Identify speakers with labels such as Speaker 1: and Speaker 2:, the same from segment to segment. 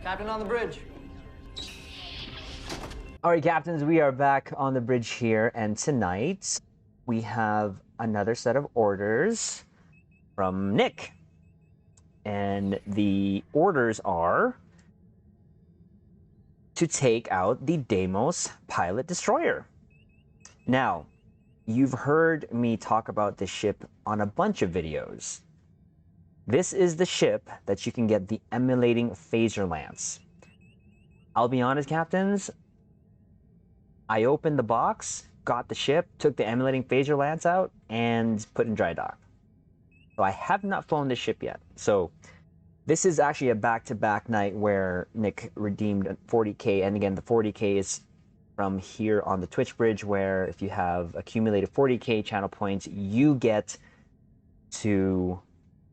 Speaker 1: Captain on the bridge.
Speaker 2: All right, captains, we are back on the bridge here, and tonight we have another set of orders from Nick. And the orders are to take out the DEIMOS Pilot Destroyer. Now, you've heard me talk about this ship on a bunch of videos. This is the ship that you can get the emulating phaser lance. I'll be honest, captains, I opened the box, got the ship, took the emulating phaser lance out, and put in dry dock. So I have not flown this ship yet. So this is actually a back-to-back night where Nick redeemed 40k, and again, the 40k is from here on the Twitch bridge, where if you have accumulated 40k channel points, you get to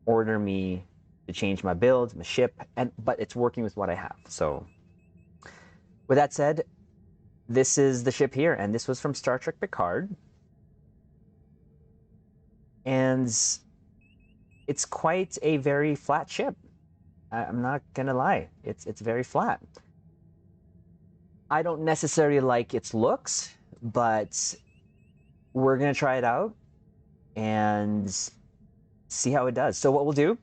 Speaker 2: order me to change my build, my ship, but it's working with what I have. So with that said, this is the ship here, and this was from Star Trek Picard. And it's quite a very flat ship. I'm not gonna lie, it's very flat. I don't necessarily like its looks, but we're gonna try it out and see how it does. So what we'll do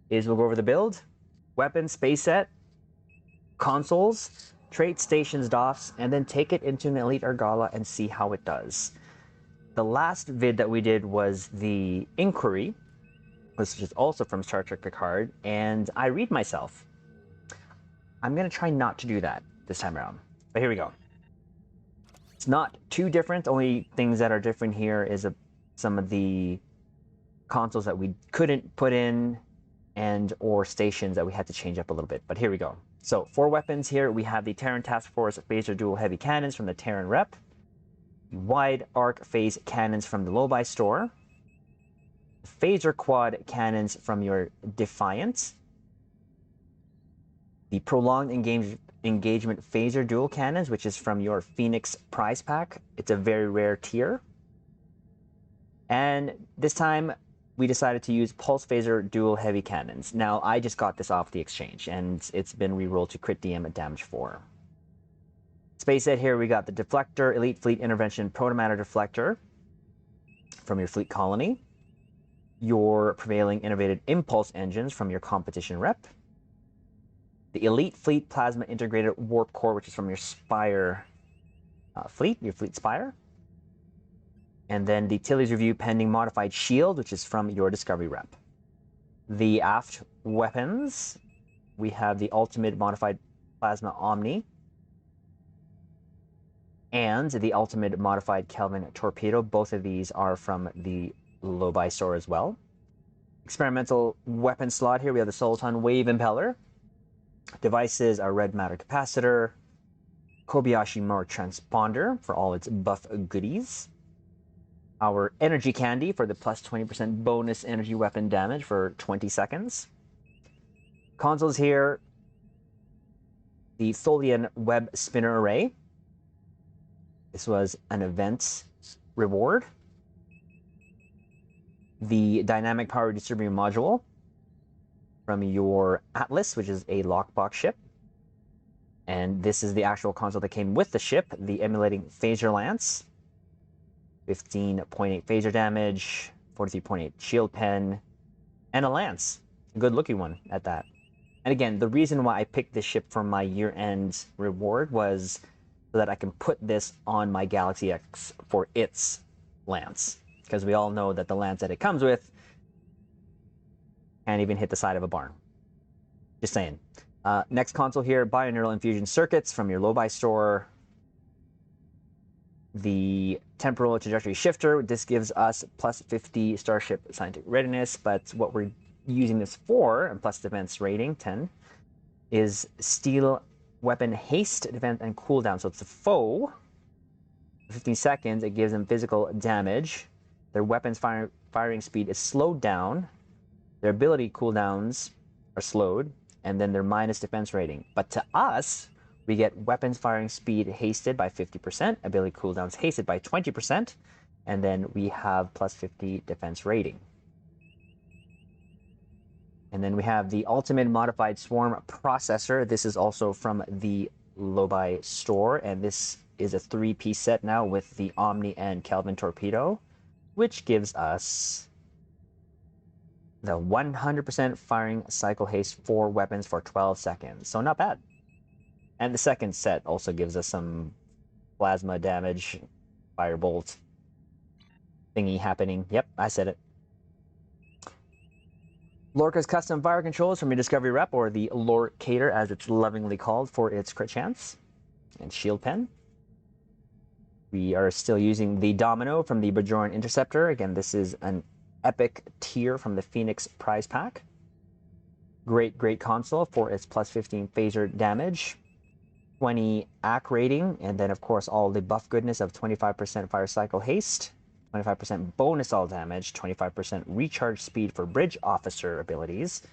Speaker 2: is we'll go over the build, weapons, space set, consoles, trait, stations, DOFs, and then take it into an Elite Argala and see how it does. The last vid that we did was the Inquiry, which is also from Star Trek Picard, and I read myself. I'm going to try not to do that this time around, but here we go. It's not too different. Only things that are different here is some of the consoles that we couldn't put in and or stations that we had to change up a little bit, but here we go. So for weapons here, we have the Terran Task Force Phaser Dual Heavy Cannons from the Terran Rep, Wide Arc Phase Cannons from the Lobi Store, Phaser Quad Cannons from your Defiant, the Prolonged Engagement Phaser Dual Cannons, which is from your Phoenix Prize Pack. It's a very rare tier. And this time, we decided to use Pulse Phaser Dual Heavy Cannons. Now, I just got this off the exchange, and it's been rerolled to crit DM at damage 4. Space set here, we got the Deflector Elite Fleet Intervention Protomatter Deflector from your Fleet Colony, your Prevailing Innovative Impulse Engines from your Competition Rep, the Elite Fleet Plasma Integrated Warp Core, which is from your Spire Fleet, your Fleet Spire, and then the Tilly's Review Pending Modified Shield, which is from your Discovery Rep. The Aft Weapons, we have the Ultimate Modified Plasma Omni, and the Ultimate Modified Kelvin Torpedo. Both of these are from the Lobi Store as well. Experimental weapon slot here, we have the Soliton Wave Impeller. Devices are Red Matter Capacitor, Kobayashi Maru Transponder for all its buff goodies. Our Energy Candy for the plus 20% bonus energy weapon damage for 20 seconds. Consoles here, the Tholian Web Spinner Array. This was an event reward. The Dynamic Power Distributor Module from your Atlas, which is a lockbox ship. And this is the actual console that came with the ship, the Emulating Phaser Lance. 15.8 phaser damage, 43.8 shield pen, and a lance. A good looking one at that. And again, the reason why I picked this ship for my year-end reward was so that I can put this on my Galaxy X for its lance. Because we all know that the lance that it comes with can't even hit the side of a barn. Just saying. Next console here, Bioneural Infusion Circuits from your Lobi Store. The Temporal Trajectory Shifter, this gives us plus 50 Starship Scientific Readiness, but what we're using this for, and plus defense rating, 10, is Steel Weapon Haste, Defense, and Cooldown. So it's a foe. For 15 seconds, it gives them physical damage. Their weapon's firing speed is slowed down. Their ability cooldowns are slowed, and then their minus defense rating. But to us, we get weapons firing speed hasted by 50%, ability cooldowns hasted by 20%, and then we have plus 50 defense rating. And then we have the Ultimate Modified Swarm Processor. This is also from the Lobi store, and this is a 3-piece set now with the Omni and Kelvin torpedo, which gives us the 100% firing cycle haste for weapons for 12 seconds. So not bad. And the second set also gives us some plasma damage, firebolt thingy happening. Yep, I said it. Lorca's custom fire controls from your Discovery rep, or the Lorcator as it's lovingly called for its crit chance, and shield pen. We are still using the Domino from the Bajoran Interceptor. Again, this is an epic tier from the Phoenix prize pack. Great console for its plus 15 phaser damage, 20 AC rating, and then of course all the buff goodness of 25% fire cycle haste, 25% bonus all damage, 25% recharge speed for bridge officer abilities,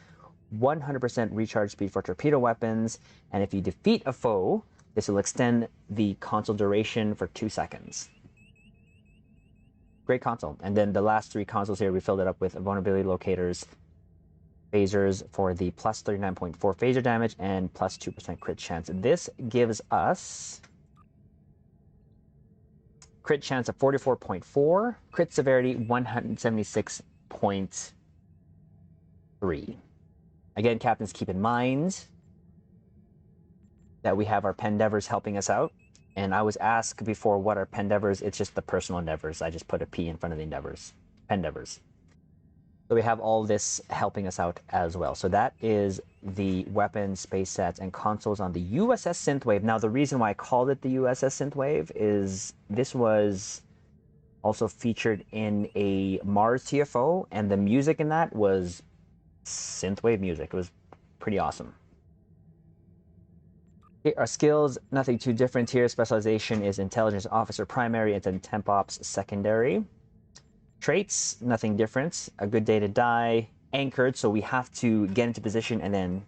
Speaker 2: 100% recharge speed for torpedo weapons, and if you defeat a foe, this will extend the console duration for 2 seconds. Great console. And then the last 3 consoles here, we filled it up with vulnerability locators, phasers for the plus 39.4 phaser damage and plus 2% crit chance. This gives us crit chance of 44.4, crit severity 176.3. Again, captains, keep in mind that we have our Pendevers helping us out. And I was asked before what are Pendevers. It's just the personal endeavors. I just put a P in front of the endeavors. Pendevers. So we have all this helping us out as well. So that is the weapons, space sets, and consoles on the USS Synthwave. Now, the reason why I called it the USS Synthwave is this was also featured in a Mars TFO, and the music in that was Synthwave music. It was pretty awesome. Okay, our skills, nothing too different here. Specialization is Intelligence Officer primary, and then Temp Ops secondary. Traits, nothing different. A good day to die. Anchored, so we have to get into position and then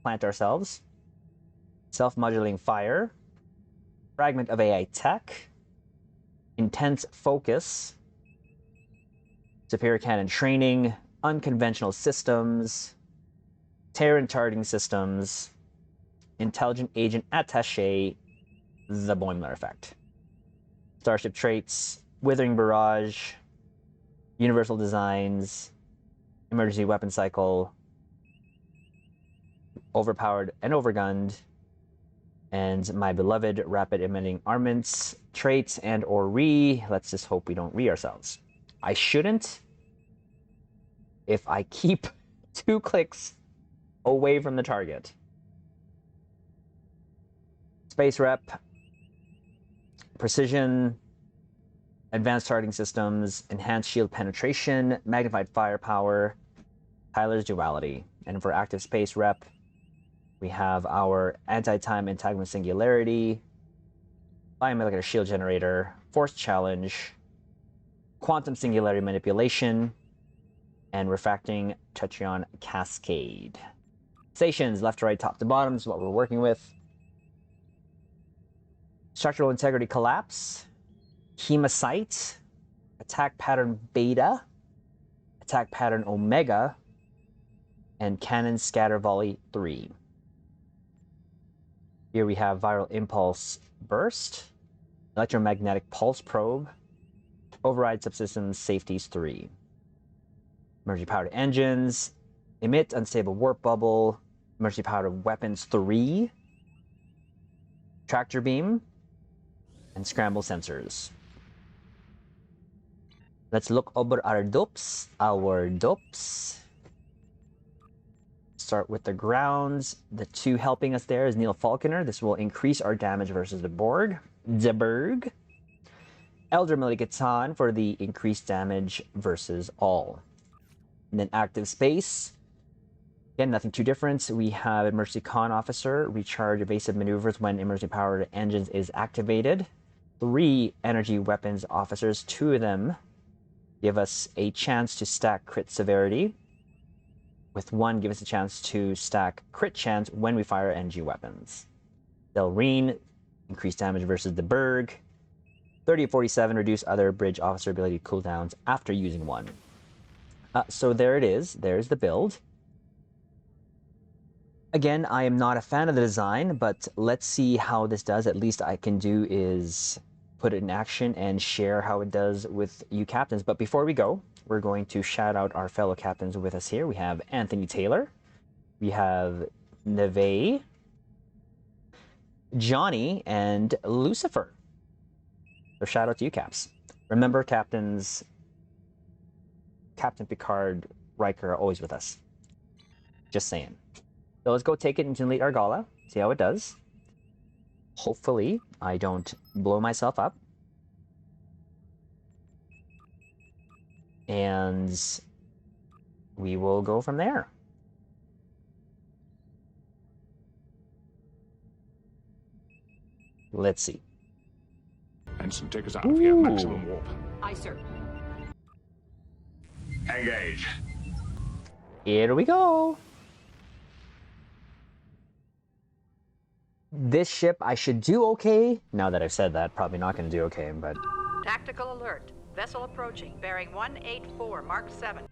Speaker 2: plant ourselves. Self-modulating fire. Fragment of AI tech. Intense focus. Superior cannon training. Unconventional systems. Terran targeting systems. Intelligent agent attaché. The Boimler effect. Starship traits. Withering barrage. Universal designs, emergency weapon cycle, overpowered and overgunned, and my beloved rapid emitting armaments traits and or let's just hope we don't ourselves. I shouldn't if I keep 2 clicks away from the target. Space rep, precision, advanced targeting systems, enhanced shield penetration, magnified firepower, Tyler's duality. And for active space rep, we have our anti-time entanglement singularity, biomolecular shield generator, force challenge, quantum singularity manipulation, and refracting Tetryon cascade. Stations, left to right, top to bottom is what we're working with. Structural integrity collapse. Hemocyte, attack pattern beta, attack pattern omega, and cannon scatter volley 3. Here we have viral impulse burst, electromagnetic pulse probe, override subsystems safeties 3. Emergency powered engines, emit unstable warp bubble, emergency powered weapons 3, tractor beam, and scramble sensors. Let's look over our dopes. Start with the grounds. The 2 helping us there is Neil Falconer. This will increase our damage versus the Borg. Zeberg. Elder Melikatan for the increased damage versus all. And then active space. Again, nothing too different. We have Emergency Con Officer, recharge evasive maneuvers when emergency powered engines is activated. 3 energy weapons officers, 2 of them give us a chance to stack crit severity, with 1 give us a chance to stack crit chance when we fire energy weapons. Delreen, increased damage versus the Berg. 30-47, reduce other bridge officer ability cooldowns after using 1. So there it is. There's the build. Again, I am not a fan of the design, but let's see how this does. At least I can do is put it in action and share how it does with you captains. But before we go, we're going to shout out our fellow captains with us here. We have Anthony Taylor, we have Neve, Johnny, and Lucifer. So shout out to you, Caps. Remember, captains, Captain Picard, Riker are always with us. Just saying. So let's go take it into Elite Argala, see how it does. Hopefully, I don't blow myself up. And we will go from there. Let's see.
Speaker 1: Ensign, take us out of here. Maximum warp.
Speaker 3: Aye, sir.
Speaker 1: Engage.
Speaker 2: Here we go. This ship, I should do okay. Now that I've said that, probably not going to do okay, but...
Speaker 3: Tactical alert. Vessel approaching, bearing 184, Mark 7.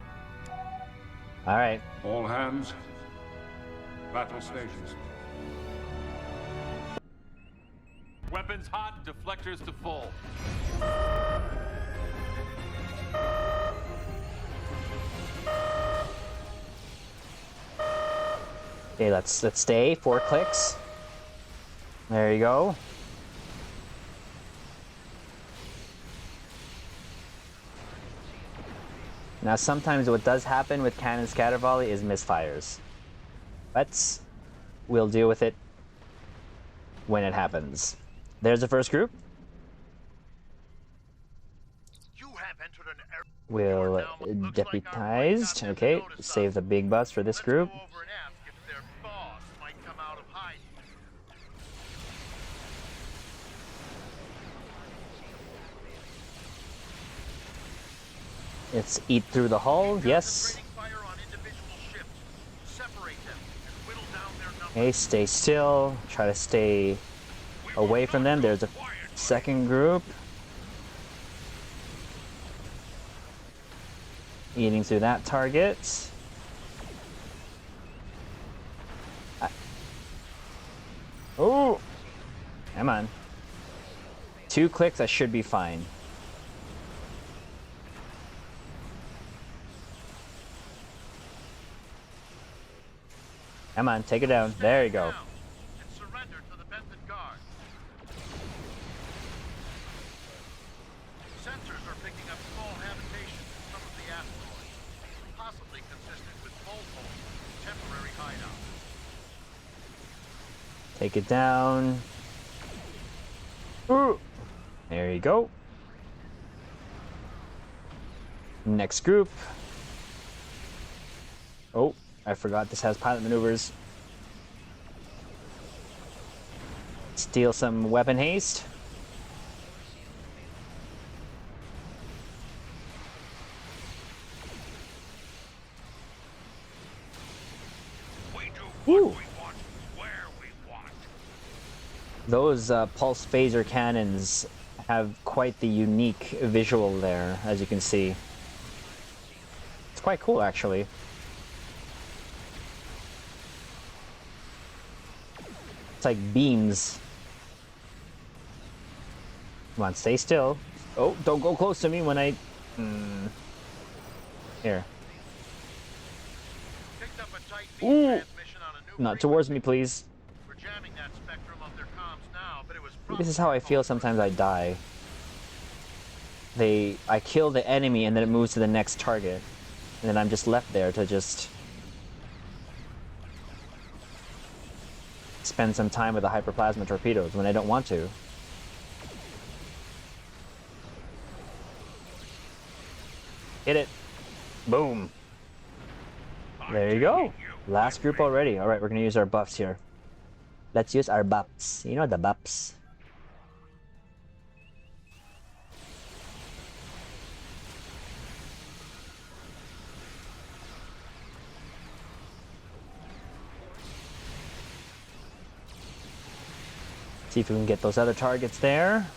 Speaker 2: All right.
Speaker 1: All hands. Battle stations.
Speaker 4: Weapons hot, deflectors to full.
Speaker 2: Okay, let's stay. 4 clicks. There you go. Now, sometimes what does happen with cannon scatter volley is misfires. But we'll deal with it when it happens. There's the first group. We'll deputized. Okay, save the big bus for this group. Let's eat through the hull. Yes. Okay, stay still. Try to stay away from them. There's a second group. Eating through that target. Oh! Come on. 2 clicks, I should be fine. Come on, take it down. There you go.
Speaker 5: Sensors are picking up small habitations in some of the asteroids, possibly consistent with Volpol's temporary hideout.
Speaker 2: Take it down. Ooh. There you go. Next group. Oh, I forgot this has pilot maneuvers. Steal some weapon haste. Woo. Those pulse phaser cannons have quite the unique visual there, as you can see. It's quite cool, actually. It's like beams. Come on, stay still. Oh, don't go close to me when I... Here. Ooh! Not towards me, please. This is how I feel sometimes I die. I kill the enemy and then it moves to the next target. And then I'm just left there to just... spend some time with the hyperplasma torpedoes when I don't want to. Hit it. Boom. There you go. Last group already. Alright, we're gonna use our buffs here. Let's use our buffs. You know the buffs. See if we can get those other targets there.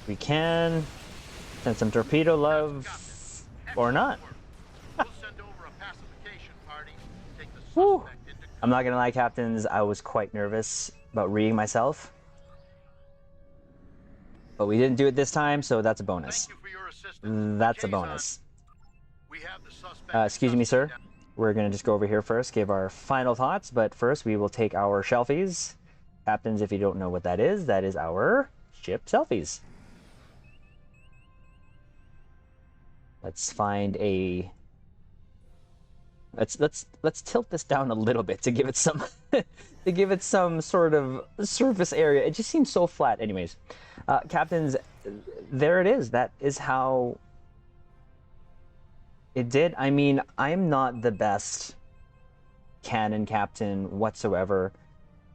Speaker 2: We can. Send some torpedo love. Or not. Whew.
Speaker 5: suspect into
Speaker 2: I'm not gonna lie, captains, I was quite nervous about reading myself. But we didn't do it this time, so that's a bonus.
Speaker 5: Thank you for your assistance.
Speaker 2: That's a
Speaker 5: Jason,
Speaker 2: bonus.
Speaker 5: we have the suspect
Speaker 2: Excuse
Speaker 5: in
Speaker 2: me, sir.
Speaker 5: custody now.
Speaker 2: We're gonna just go over here first, give our final thoughts, but first we will take our shelfies. Captains, if you don't know what that is our ship selfies. Let's find a... Let's tilt this down a little bit to give it some to give it some sort of surface area. It just seems so flat. Anyways, captains, there it is. That is how it did. I mean, I'm not the best CaNon captain whatsoever,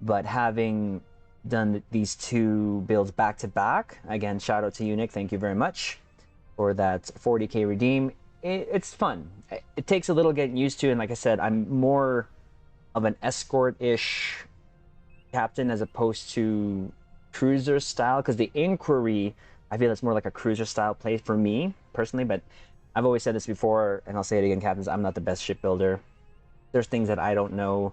Speaker 2: but having done these two builds back to back, again, shout out to you, Nick. Thank you very much for that 40k redeem. It's fun. It takes a little getting used to, and like I said, I'm more of an escort-ish captain as opposed to cruiser style, because the Inquiry, I feel it's more like a cruiser style play for me personally, but I've always said this before, and I'll say it again, captains, I'm not the best shipbuilder. There's things that I don't know.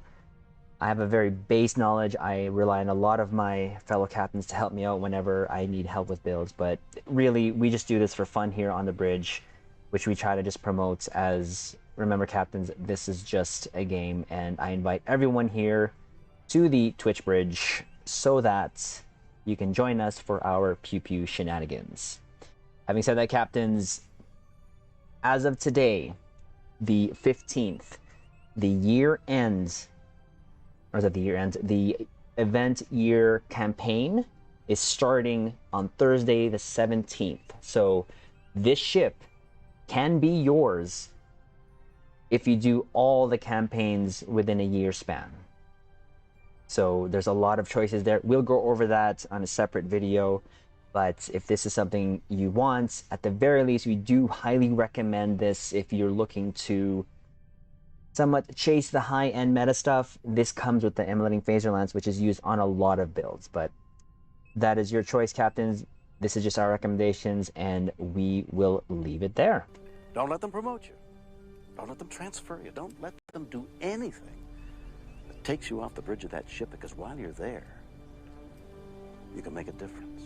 Speaker 2: I have a very base knowledge. I rely on a lot of my fellow captains to help me out whenever I need help with builds, but really, we just do this for fun here on the bridge, which we try to just promote as, remember captains, this is just a game, and I invite everyone here to the Twitch bridge so that you can join us for our pew pew shenanigans. Having said that, captains, as of today, the 15th, the year ends, or is it the year ends? The event year campaign is starting on Thursday the 17th. So this ship can be yours if you do all the campaigns within a year span. So there's a lot of choices there. We'll go over that on a separate video, but if this is something you want, at the very least, we do highly recommend this if you're looking to somewhat chase the high-end meta stuff. This comes with the emulating phaser lance, which is used on a lot of builds, but that is your choice, captains. This is just our recommendations, and we will leave it there.
Speaker 6: Don't let them promote you. Don't let them transfer you. Don't let them do anything that takes you off the bridge of that ship, because while you're there, you can make a difference.